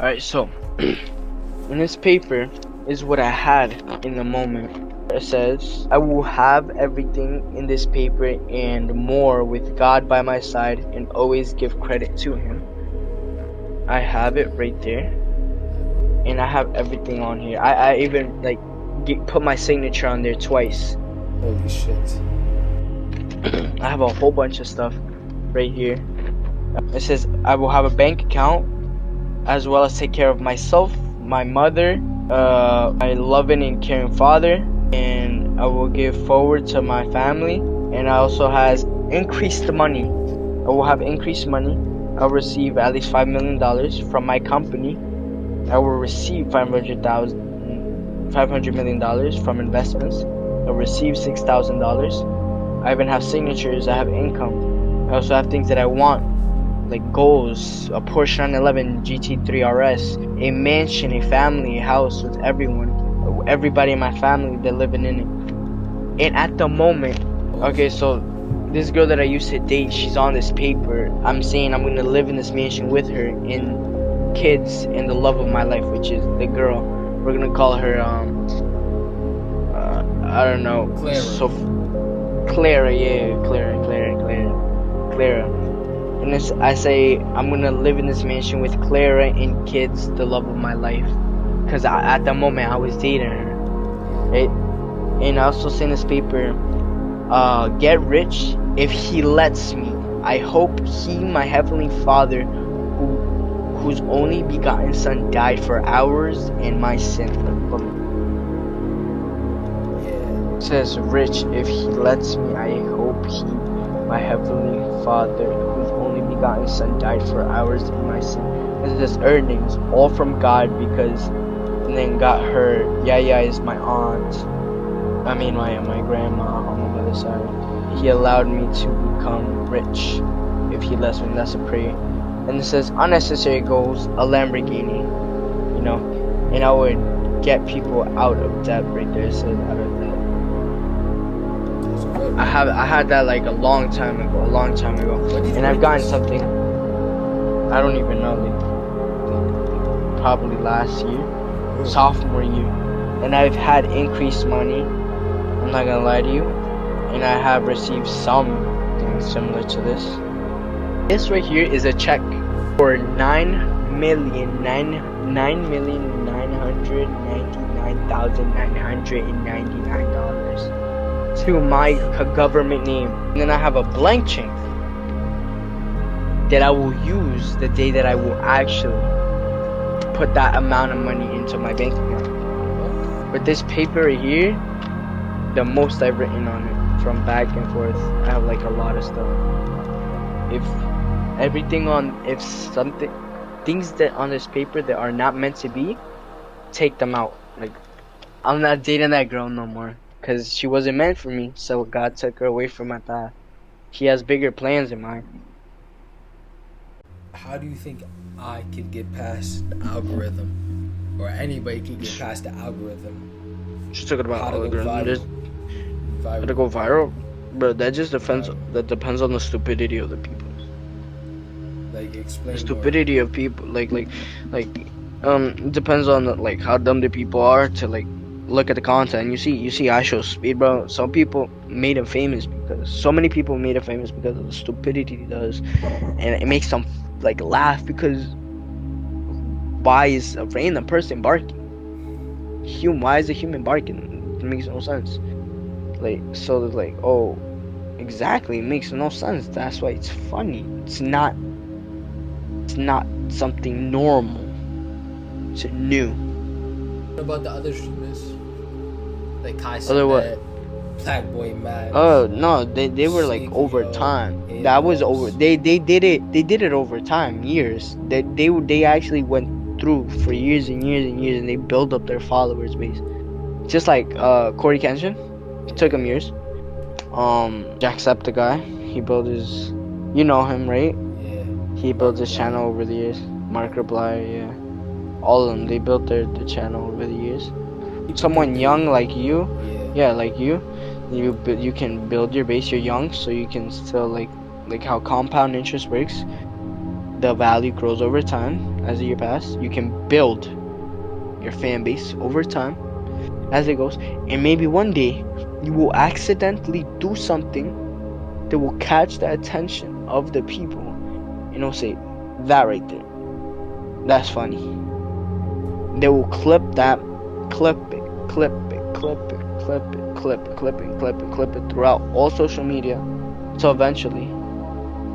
Alright, so in this paper is what I had in the moment. It says, I will have everything in this paper and more with God by my side and always give credit to Him. I have it right there. And I have everything on here. I even like put my signature on there twice. Holy shit. I have a whole bunch of stuff right here. It says, I will have a bank account as well as take care of myself, my mother, my loving and caring father, and I will give forward to my family. And I also has increased money. I will have increased money. I'll receive at least $5 million from my company. I will receive $500 million from investments. I'll receive $6,000. I even have signatures. I have income. I also have things that I want, like goals, a Porsche 911 GT3 RS, a mansion, a family, a house with everybody in my family, they're living in it. And at the moment, okay, so this girl that I used to date, she's on this paper. I'm saying I'm gonna live in this mansion with her and kids and the love of my life, which is the girl. We're gonna call her I don't know, Clara, yeah, Clara. And I say I'm gonna live in this mansion with Clara and kids, the love of my life. Cause at the moment I was dating her, right? And I also say in this paper, get rich if He lets me. I hope He, my heavenly Father, whose only begotten Son died for ours and my sin. It says rich if He lets me. I hope He, my heavenly Father, whose only begotten Son died for ours and my sin. It says earnings all from God, because and then got her. Yaya is my aunt. I mean my grandma on the other side. He allowed me to become rich if He lets me. That's a prayer. And it says unnecessary goals, a Lamborghini, you know, and I would get people out of debt right there. It says out of debt. I had that like a long time ago, and I've gotten something. I don't even know, like probably last year, sophomore year, and I've had increased money. I'm not gonna lie to you, and I have received something similar to this. This right here is a check for $9,999,999 to my government name. And then I have a blank check that I will use the day that I will actually put that amount of money into my bank account. But this paper right here, the most I've written on it from back and forth, I have like a lot of stuff. Things that on this paper that are not meant to be, take them out. Like, I'm not dating that girl no more, cause she wasn't meant for me. So God took her away from my path. He has bigger plans in mind. How do you think I could get past the algorithm, or anybody could get past the algorithm? She's talking about algorithm. How to go viral, bro. That just depends. That depends on the stupidity of the people. Like, explain The stupidity of people. It depends on like how dumb the people are to like look at the content. You see, I show speed, bro. Some people made him famous so many people made him famous because of the stupidity he does, and it makes them like laugh because why is a random person barking? Why is a human barking? It makes no sense. Oh, exactly, it makes no sense. That's why it's funny. It's not something normal. It's new. What about the other streamers? Like Kai said, Other what? Black Boy Mad. Oh no, they were like over time. That was over. They did it over time, years. They actually went through for years and years and years, and they built up their followers base. Just like Corey Kenshin, it took him years. Jacksepticeye, he built his, you know him, right? Yeah. He built his channel over the years. Markiplier, yeah. All of them, they built their channel over the years. Someone young like you, yeah, like you can build your base. You're young, so you can still like how compound interest works. The value grows over time. as the year pass. You can build your fan base over time as it goes, and maybe one day you will accidentally do something that will catch the attention of the people, and they'll say, that right there, that's funny. They will clip that, clip it, clip it, clip it, clip it, clip it, clip it, clip it, clip it throughout all social media. So eventually,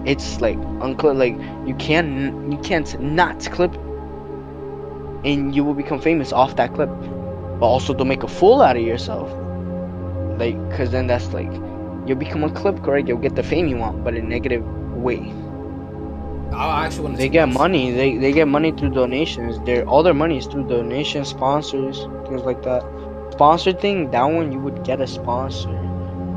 it's like unclip. Like you can't not clip, and you will become famous off that clip. But also don't make a fool out of yourself, like, cause then that's like you'll become a clip, correct? You'll get the fame you want, but in a negative way. I actually wanted They to get mention. money. They get money through donations. All their money is through donations, sponsors, things like that. Sponsor thing, that one you would get a sponsor.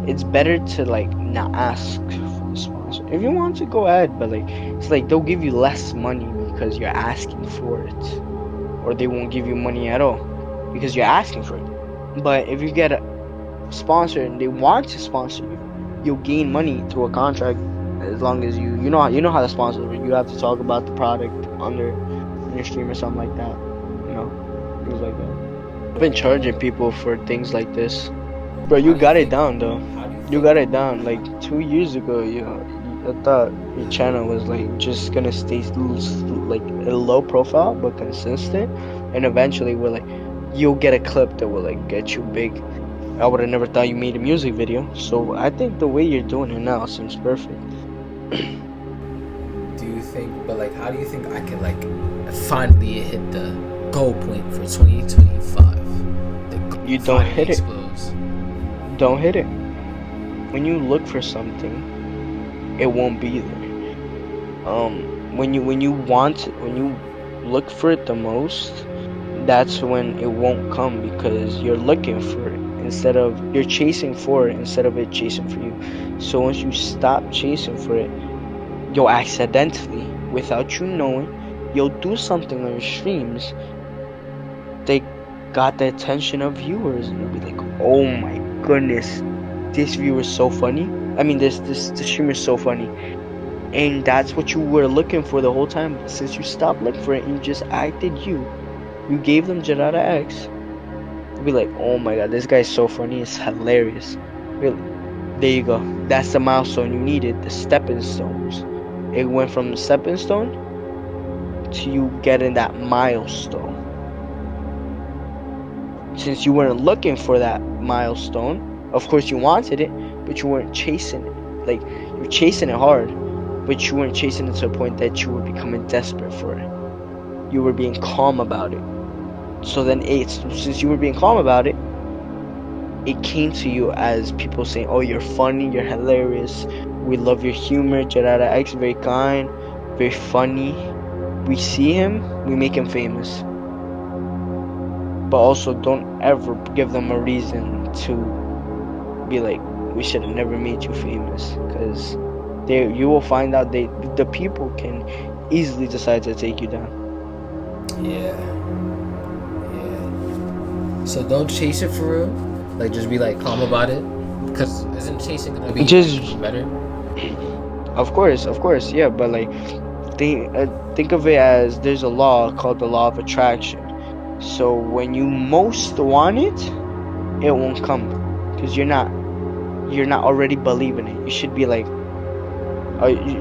It's better to like not ask for the sponsor. If you want to go ahead, but like it's like they'll give you less money because you're asking for it, or they won't give you money at all because you're asking for it. But if you get a sponsor and they want to sponsor you, you'll gain money through a contract as long as you know how the sponsors work. You have to talk about the product on your stream or something like that. You know, things like that. I've been charging people for things like this. Bro, How you do you got it think? down though. How do you You think? got it down. Like 2 years ago, I thought your channel was like just gonna stay like a low profile but consistent, and eventually we're like, you'll get a clip that will like get you big. I would have never thought you made a music video. So I think the way you're doing it now seems perfect. Do you think? But like, how do you think I can like finally hit the goal point for 2025? The goal You don't finally hit it. explodes. Don't hit it. When you look for something, it won't be there. When you look for it the most, that's when it won't come because you're looking for it instead of you're chasing for it instead of it chasing for you. So once you stop chasing for it, you'll accidentally, without you knowing, you'll do something on your streams. They got the attention of viewers, and you'll be like, "Oh my goodness, this viewer is so funny." I mean, this streamer is so funny, and that's what you were looking for the whole time. But since you stopped looking for it and you just acted you gave them Janata X. You'll be like, "Oh my god, this guy's so funny. It's hilarious." Really, there you go. That's the milestone you needed. The stepping stones. It went from the stepping stone to you getting that milestone. Since you weren't looking for that milestone, of course you wanted it, but you weren't chasing it. Like you were chasing it hard, but you weren't chasing it to a point that you were becoming desperate for it. You were being calm about it. So then since you were being calm about it, it came to you as people saying, "Oh, you're funny, you're hilarious. We love your humor. Gerardo X, very kind, very funny. We see him, we make him famous." But also don't ever give them a reason to be like, we should have never made you famous, because you will find out the people can easily decide to take you down. Yeah, yeah. So don't chase it for real. Like, just be like calm about it. Because isn't chasing gonna be like Just, even better? of course, yeah, but like think of it as there's a law called the law of attraction. So when you most want it, it won't come because you're not already believing it. You should be like,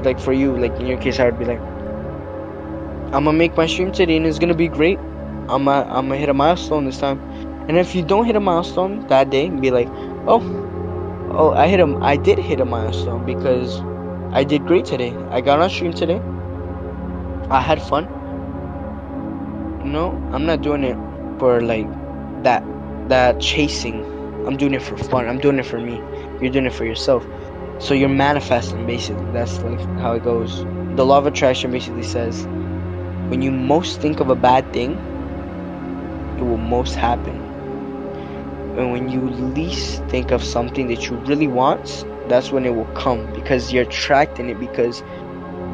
like for you, like in your case, I would be like, I'm gonna make my stream today and it's gonna be great. I'm gonna hit a milestone this time. And if you don't hit a milestone that day, be like, oh, I did hit a milestone because I did great today. I got on stream today. I had fun. No, I'm not doing it for like that chasing. I'm doing it for fun. I'm doing it for me. You're doing it for yourself. So you're manifesting basically. That's like how it goes. The law of attraction basically says when you most think of a bad thing, it will most happen. And when you least think of something that you really want, that's when it will come because you're attracting it because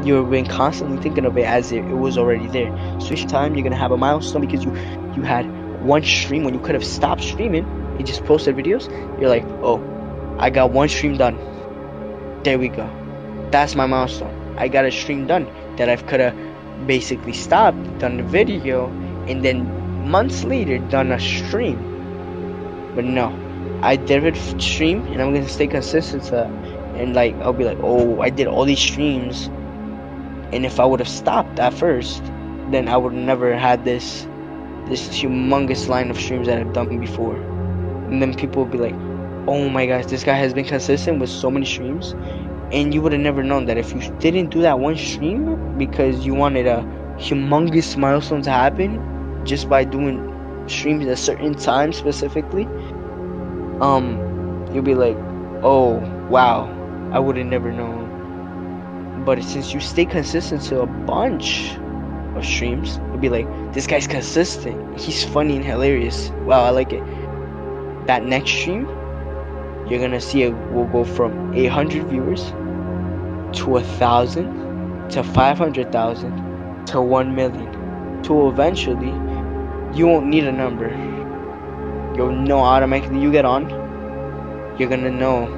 you've been constantly thinking of it as if it was already there. So each time you're gonna have a milestone because you had one stream when you could have stopped streaming and just posted videos. You're like, oh, I got one stream done. There we go. That's my milestone. I got a stream done that I could have basically stopped, done the video, and then months later done a stream. But no, I did it stream, and I'm gonna stay consistent to that. And like I'll be like, oh, I did all these streams, and if I would have stopped at first, then I would never had this humongous line of streams that I've done before. And then people would be like, oh my gosh, this guy has been consistent with so many streams. And you would have never known that if you didn't do that one stream because you wanted a humongous milestone to happen just by doing streams at a certain time specifically, um, you'll be like, oh wow, I would have never known. But since you stay consistent to a bunch of streams, you'll be like, this guy's consistent. He's funny and hilarious. Wow, I like it. That next stream, you're gonna see it will go from 800 viewers to 1,000 to 500,000 to 1 million to eventually you won't need a number. You'll know automatically you get on. You're gonna know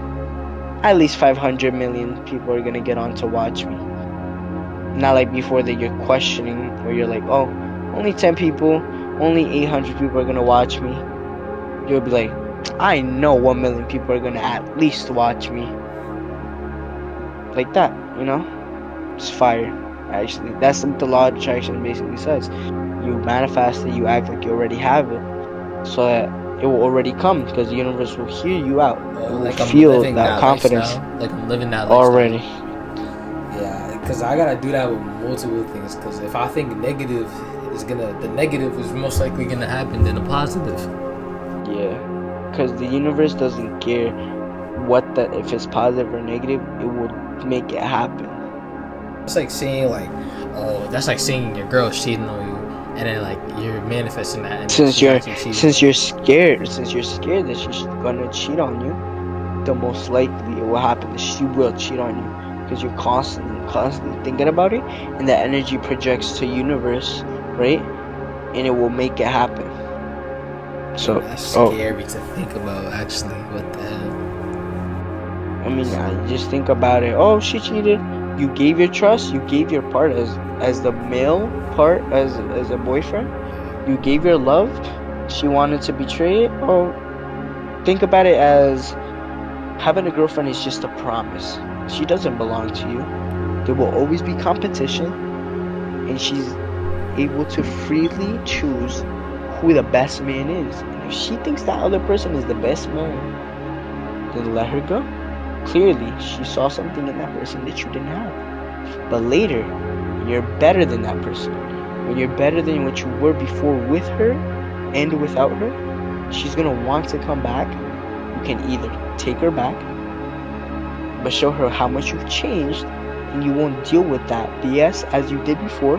at least 500 million people are gonna get on to watch me. Not like before that you're questioning or you're like, oh, only 10 people, only 800 people are gonna watch me. You'll be like, I know 1 million people are gonna at least watch me. Like that, you know? It's fire, actually. That's what the law of attraction basically says. You manifest it, you act like you already have it, so that it will already come because the universe will hear you out. It will Like I'm feel living that that confidence lifestyle. Like I'm living that lifestyle. already. Yeah, because I gotta do that with multiple things. Because if I think negative the negative is most likely gonna happen than the positive. Yeah, because the universe doesn't care if it's positive or negative, it will make it happen. It's like saying that's like saying your girl's cheating on you, and then like you're manifesting that, and then Since she's you're actually cheating. since you're scared that she's gonna cheat on you, the most likely it will happen that she will cheat on you because you're constantly thinking about it, and that energy projects to universe, right? And it will make it happen. So, That's oh, scary to think about. Actually, what the hell? I mean, I just think about it. Oh, she cheated. You gave your trust. You gave your part as the male part as a boyfriend. You gave your love. She wanted to betray it. Oh, think about it as having a girlfriend is just a promise. She doesn't belong to you. There will always be competition, and she's able to freely choose who the best man is. And if she thinks that other person is the best man, then let her go. Clearly, she saw something in that person that you didn't have. But later, when you're better than that person, when you're better than what you were before with her and without her, she's gonna want to come back. You can either take her back, but show her how much you've changed, and you won't deal with that BS as you did before.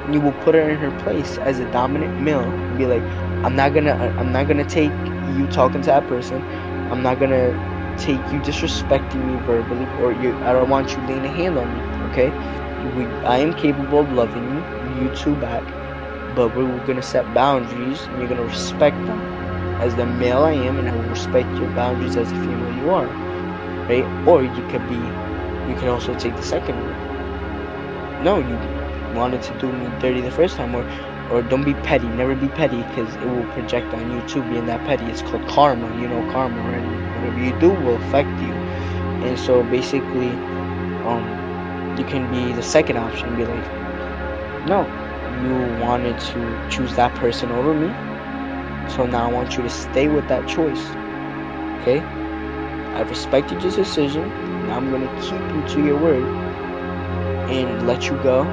And you will put her in her place as a dominant male and be like, I'm not gonna take you talking to that person. I'm not gonna take you disrespecting me verbally, or I don't want you laying a hand on me, okay? I am capable of loving you two back, but we're gonna set boundaries, and you're gonna respect them as the male I am, and I will respect your boundaries as the female you are, right? Or you could also take the second route. No, you wanted to do me dirty the first time, or don't be petty. Never be petty, because it will project on you too, being that petty. It's called karma. You know karma, right? Whatever you do will affect you. And so basically, you can be the second option, be like, no, you wanted to choose that person over me, so now I want you to stay with that choice. Okay? I respected your decision. Now I'm gonna keep you to your word and let you go.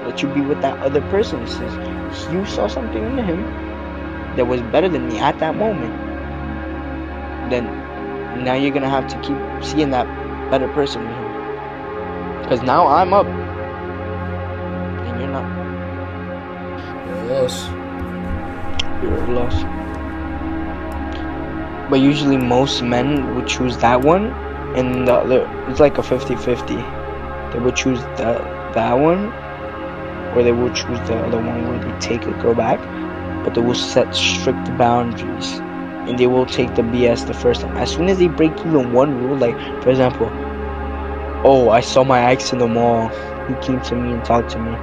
Let you be with that other person. Since you saw something in him that was better than me at that moment, then now you're gonna have to keep seeing that better person in him. Because now I'm up and you're not. You're lost. You're lost. But usually most men would choose that one, and the other, it's like a 50-50. They would choose that one, or they will choose the other one where they take a girl back, but they will set strict boundaries, and they will take the BS the first time. As soon as they break even one rule, like for example, oh, I saw my ex in the mall, he came to me and talked to me,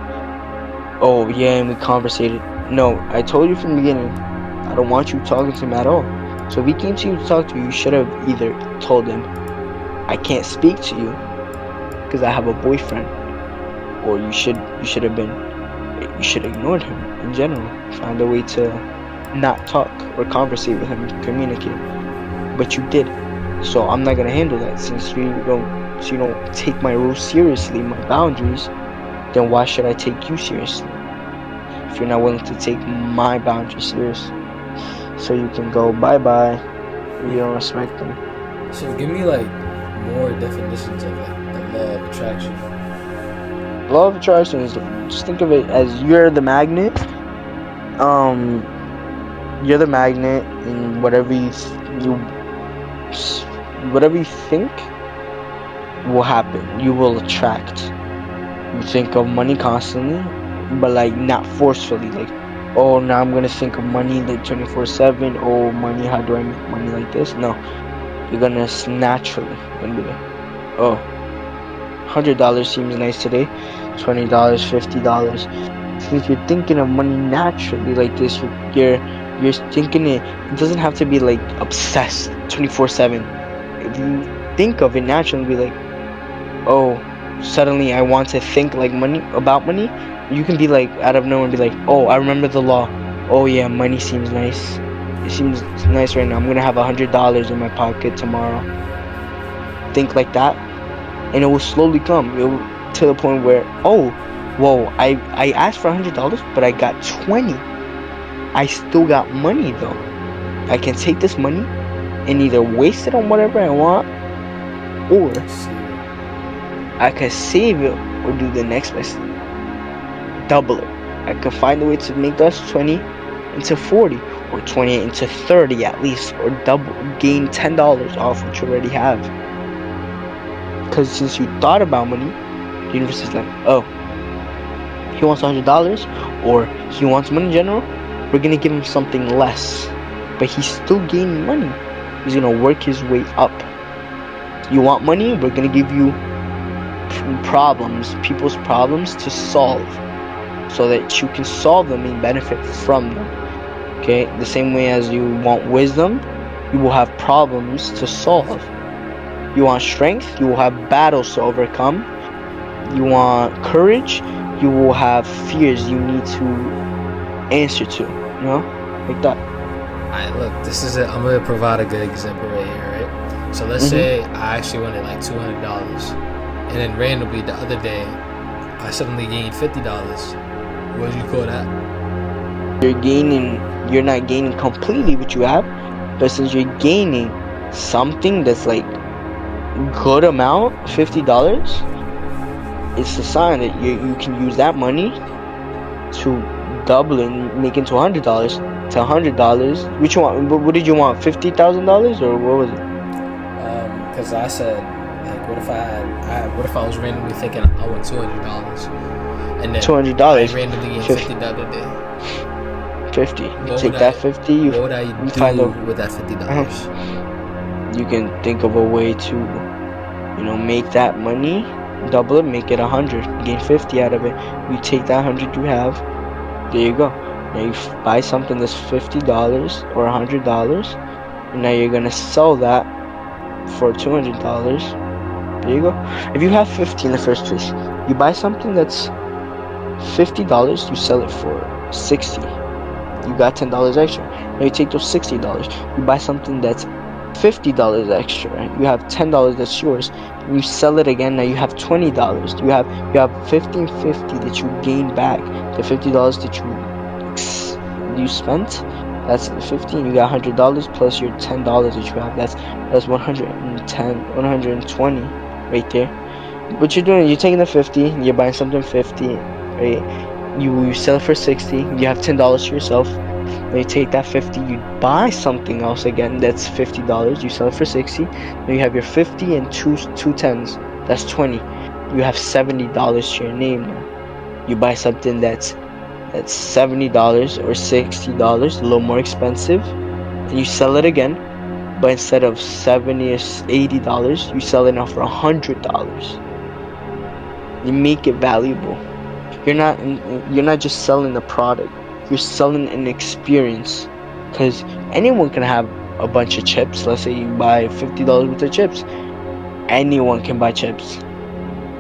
Oh yeah, and we conversated. No, I told you from the beginning, I don't want you talking to him at all. So if he came to you to talk to you, you should have either told him, I can't speak to you because I have a boyfriend, or you should have been you should have ignored him in general. Find a way to not talk or conversate with him, communicate. But you did. So I'm not gonna handle that since you don't take my rules seriously, my boundaries, then why should I take you seriously? If you're not willing to take my boundaries serious. So you can go bye bye if you don't respect them. So give me like more definitions of like the law of attraction. Law of attraction is just think of it as Um, you're the magnet, and whatever you think will happen. You will attract. You think of money constantly, but like not forcefully. Like, oh, now I'm gonna think of money like 24/7. Oh, money, how do I make money like this? No, you're gonna naturally gonna be like, oh, $100 seems nice today. $20, $50. Since you're thinking of money naturally like this, you're thinking it. It doesn't have to be like obsessed 24/7. If you think of it naturally, be like, oh, suddenly I want to think like money about money. You can be like out of nowhere and be like, oh, I remember the law. Oh yeah, money seems nice. It seems nice right now. I'm gonna have $100 in my pocket tomorrow. Think like that, and it will slowly come. It will, to the point where, oh, whoa, I asked for $100, but I got 20. I still got money though. I can take this money and either waste it on whatever I want, or I can save it or do the next best, double it. I can find a way to make that 20 into 40, or 20 into 30 at least, or double, gain $10 off what you already have. Because since you thought about money, the universe is like, oh, he wants $100, or he wants money in general, we're gonna give him something less. But he's still gaining money. He's gonna work his way up. You want money? We're gonna give you people's problems to solve, so that you can solve them and benefit from them. Okay? The same way as you want wisdom, you will have problems to solve. You want strength, you will have battles to overcome. You want courage, you will have fears you need to answer to. You know? Like that. Alright, look, this is it. I'm gonna provide a good example right here, right? So let's say I actually wanted like $200, and then randomly the other day I suddenly gained $50. What would you call that? You're not gaining completely what you have, but since you're gaining something that's like good amount, $50, it's a sign that you can use that money to double and make into $100 to $100. Which one? What did you want? $50,000 or what was it? Because I said, like, what if I was randomly thinking I want $200, and then $200. I randomly gained 50 the other day. 50. You take that 50. What would I do with that $50? You can think of a way to, make that money, double it, make it 100, gain 50 out of it. You take that 100 you have, there you go. Now you buy something that's $50 or $100, and now you're gonna sell that for $200. There you go. If you have 50 in the first place, you buy something that's $50, you sell it for 60. You got $10 extra. Now you take those $60, you buy something that's $50 extra. You have $10 that's yours. You sell it again. Now you have $20. You have 50 and 50 that you gain back. The $50 that you spent, that's 15. You got $100 plus your $10 that you have. That's 110, 120 right there. What you're doing, you're taking the 50, you're buying something 50, right? You sell it for 60. You have $10 to yourself. Then you take that 50, you buy something else again that's $50. You sell it for 60. Then you have your 50 and two 10s. That's 20. You have $70 to your name now. You buy something that's $70 or $60, a little more expensive, and you sell it again. But instead of $70 or $80, you sell it now for $100. You make it valuable. You're not just selling a product. You're selling an experience. Cause anyone can have a bunch of chips. Let's say you buy $50 worth of chips. Anyone can buy chips,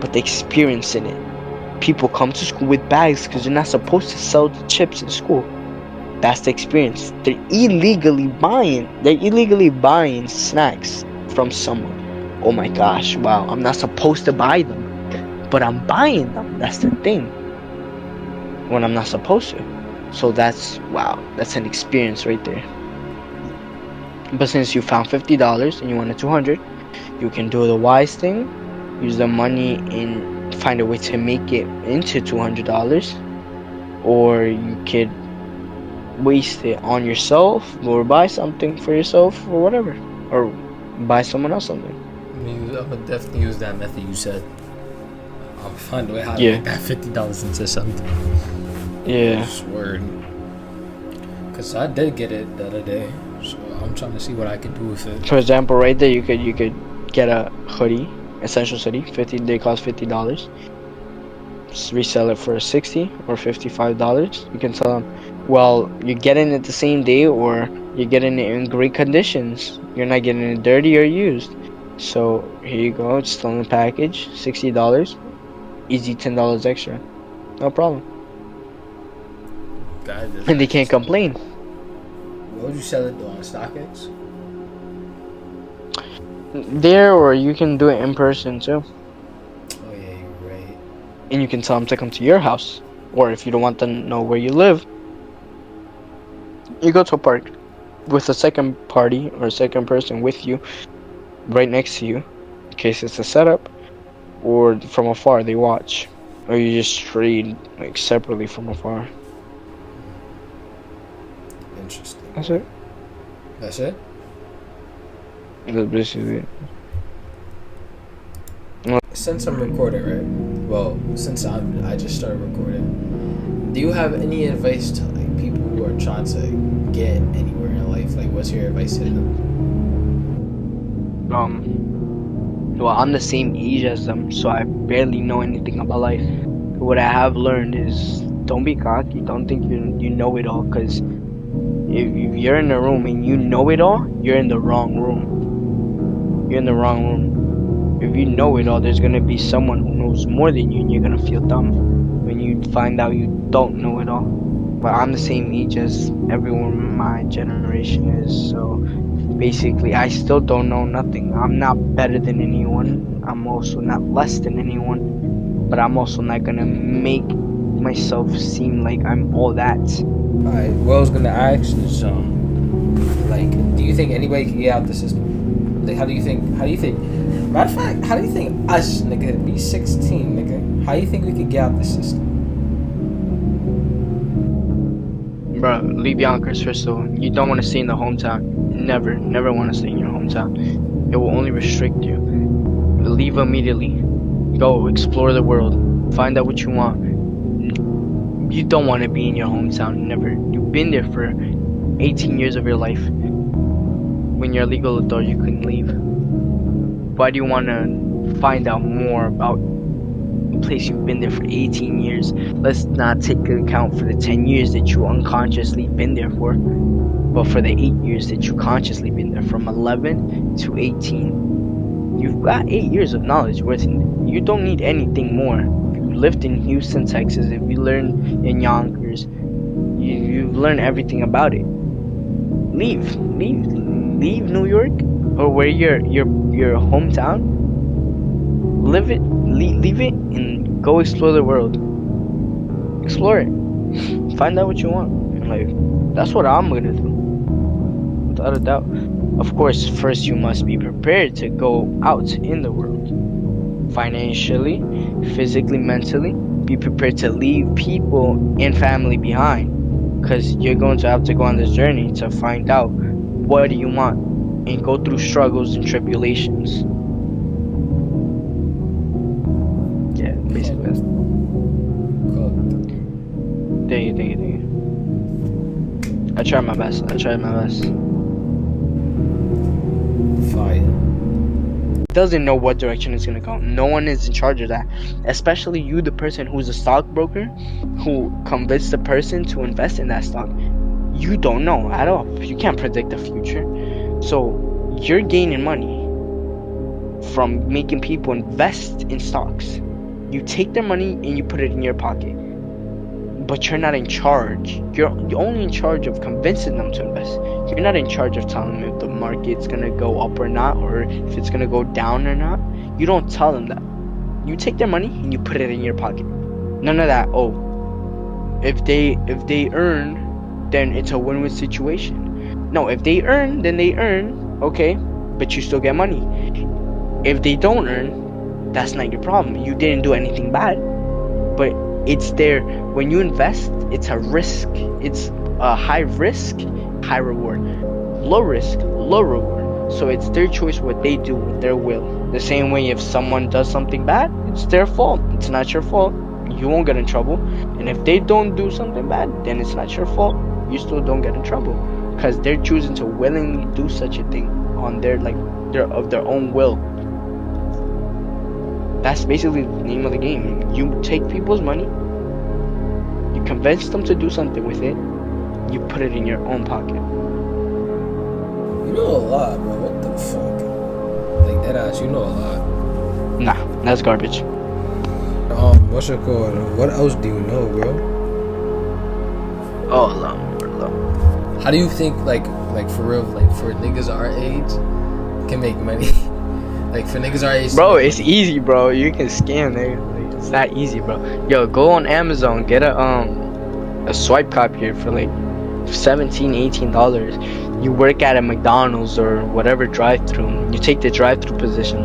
but the experience in it. People come to school with bags because you're not supposed to sell the chips in school. That's the experience. They're illegally buying snacks from someone. Oh my gosh, wow, I'm not supposed to buy them, but I'm buying them. That's the thing. When I'm not supposed to. So that's wow, that's an experience right there. But since you found $50 and you wanted 200, you can do the wise thing, use the money and find a way to make it into $200, or you could waste it on yourself or buy something for yourself or whatever, or buy someone else something. I'm gonna definitely use that method you said. I'll find a way how to Yeah, make that $50 into something. yeah. Word. Cause I did get it the other day, so I'm trying to see what I can do with it. For example, right there, you could get a hoodie, essential hoodie. They cost $50. Resell it for 60 or $55. You can tell them, well, you're getting it the same day, or you're getting it in great conditions. You're not getting it dirty or used. So here you go. It's still in the package. $60. Easy $10 extra. No problem. God, this And they actually can't sounds good. complain. What would you sell it on StockX? There, or you can do it in person too. Oh yeah, you're right. And you can tell them to come to your house. Or if you don't want them to know where you live, you go to a park with a second party or a second person with you, right next to you, in case it's a setup, or from afar they watch, or you just trade like separately from afar. Interesting. That's it. That's it. That's basically it. Since I'm recording, right? Well, since I just started recording, do you have any advice to like people who are trying to get anywhere in life? Like, what's your advice to them? Well, I'm the same age as them, so I barely know anything about life. What I have learned is don't be cocky. Don't think you know it all, because if you're in a room and you know it all, you're in the wrong room. You're in the wrong room. If you know it all, there's gonna be someone who knows more than you, and you're gonna feel dumb when you find out you don't know it all. But I'm the same age as everyone my generation is, so basically, I still don't know nothing. I'm not better than anyone. I'm also not less than anyone, but I'm also not gonna make myself seem like I'm all that. Alright, what I was gonna ask is, like, do you think anybody can get out the system? Like, how do you think? Matter of fact, how do you think us, nigga, be 16, nigga? How do you think we could get out the system? Bro, leave Yonkers first of all. You don't want to stay in the hometown. Never want to stay in your hometown. It will only restrict you. Leave immediately. Go explore the world. Find out what you want. You don't want to be in your hometown. Never. You've been there for 18 years of your life. When you're a legal adult, you couldn't leave. Why do you want to find out more about a place you've been there for 18 years? Let's not take into account for the 10 years that you unconsciously been there for, but for the 8 years that you consciously been there, from 11 to 18. You've got 8 years of knowledge worth it. You don't need anything more. If you lived in Houston, Texas, if you learned in Yonkers, you've learned everything about it. Leave New York, or where your hometown. Leave it, and go explore the world. Explore it. Find out what you want. And like, that's what I'm gonna do, without a doubt. Of course, first you must be prepared to go out in the world. Financially, physically, mentally. Be prepared to leave people and family behind. Because you're going to have to go on this journey to find out what do you want, and go through struggles and tribulations. Yeah, basically that's. Thank you. I tried my best. Fire. doesn't know what direction it's gonna go. No one is in charge of that, especially you, the person who's a stockbroker, who convinced the person to invest in that stock. You don't know at all. You can't predict the future. So you're gaining money from making people invest in stocks. You take their money and you put it in your pocket, but you're not in charge. You're only in charge of convincing them to invest. You're not in charge of telling them if the market's gonna go up or not, or if it's gonna go down or not. You don't tell them that. You take their money and you put it in your pocket. None of that. Oh, if they earn, then it's a win-win situation. No, if they earn, then they earn. Okay, but you still get money. If they don't earn, that's not your problem. You didn't do anything bad. But it's there. When you invest, it's a risk. It's a high risk, high reward. Low risk, low reward. So it's their choice what they do with their will. The same way if someone does something bad, it's their fault. It's not your fault. You won't get in trouble. And if they don't do something bad, then it's not your fault. You still don't get in trouble. Because they're choosing to willingly do such a thing on their of their own will. That's basically the name of the game. You take people's money, you convince them to do something with it, you put it in your own pocket. You know a lot, bro. What the fuck? Like, deadass, you know a lot. Nah, that's garbage. What's it called? What else do you know, bro? Oh, Allah. How do you think, like for real, like for niggas our age, can make money? Like for niggas our age, bro, it's easy, bro. You can scam, nigga. Like, it's that easy, bro. Yo, go on Amazon, get a swipe copier for like $17, $18. You work at a McDonald's or whatever drive-through. You take the drive-through position.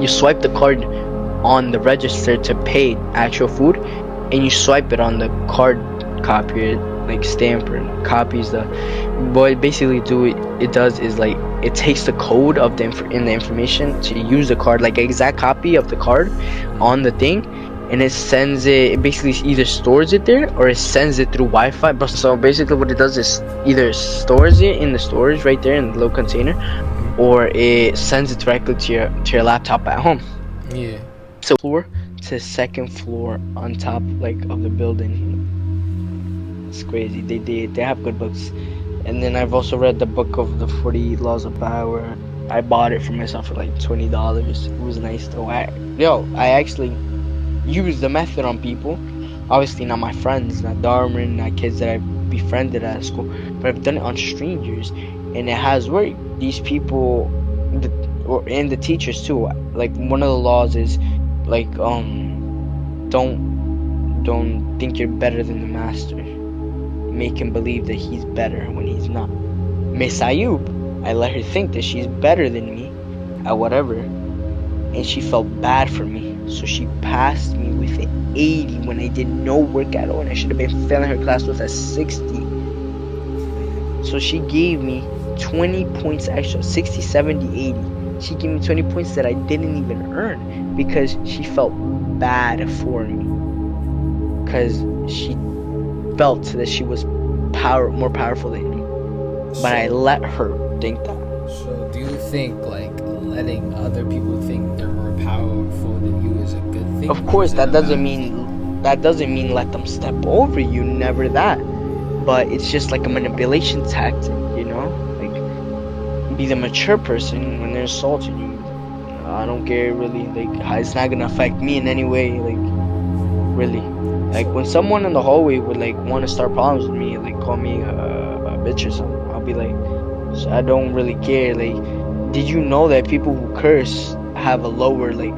You swipe the card on the register to pay actual food, and you swipe it on the card copier, like stamper, copies the. What basically it does is like it takes the code of the information to use the card, like an exact copy of the card on the thing, and it sends it. It basically either stores it there or it sends it through Wi-Fi. But so basically, what it does is either stores it in the storage right there in the little container, or it sends it directly to your laptop at home. Yeah. So floor to second floor on top like of the building. It's crazy. They have good books. And then I've also read the book of the 40 Laws of Power. I bought it for myself for like $20. It was nice though. I actually used the method on people. Obviously not my friends, not Darwin, not kids that I befriended at school, but I've done it on strangers, and it has worked. These people, and the teachers too. Like one of the laws is like don't think you're better than the master. Make him believe that he's better when he's not. Miss Ayub, I let her think that she's better than me at whatever, and she felt bad for me, so she passed me with an 80 when I did no work at all, and I should have been failing her class with a 60. So she gave me 20 points extra, 60, 70, 80. She gave me 20 points that I didn't even earn because she felt bad for me, because she felt that she was more powerful than me, but I let her think that. So do you think like letting other people think they're more powerful than you is a good thing? Of course, that doesn't mean let them step over you, never that, but it's just like a manipulation tactic, you know, like be the mature person when they're assaulting you. I don't care really, like it's not gonna affect me in any way, like really. Like when someone in the hallway would like want to start problems with me, like call me a bitch or something, I'll be like, I don't really care. Like, did you know that people who curse have a lower like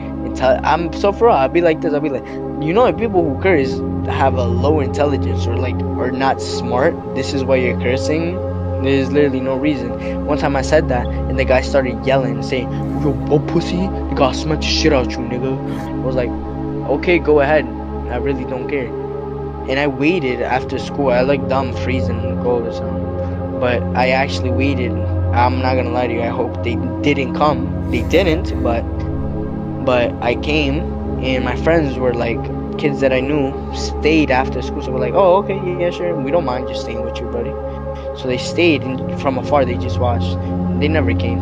I'm so for real, I'll be like this. I'll be like, you know that people who curse have a lower intelligence or like are not smart. This is why you're cursing. There's literally no reason. One time I said that, and the guy started yelling, saying, "Yo, what pussy? You gotta smack the shit out you, nigga." I was like, okay, go ahead. I really don't care. And I waited after school. I like dumb freezing in the cold or something, but I actually waited. I'm not gonna lie to you, I hope they didn't come. They didn't, but I came, and my friends were like kids that I knew stayed after school, so we're like, oh okay, yeah sure, we don't mind just staying with you, buddy. So they stayed, and from afar they just watched. They never came.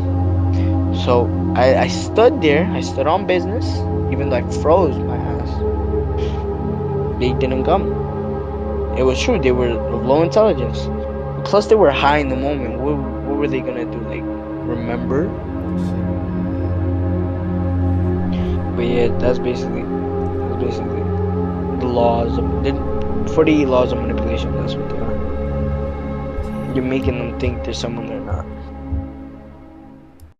So I stood there. I stood on business, even though I froze my ass. They didn't come. It was true. They were of low intelligence. Plus, they were high in the moment. What were they gonna do? Like, remember? But yeah, that's basically the laws of the 48 laws of manipulation. That's what they are. You're making them think there's someone they're not.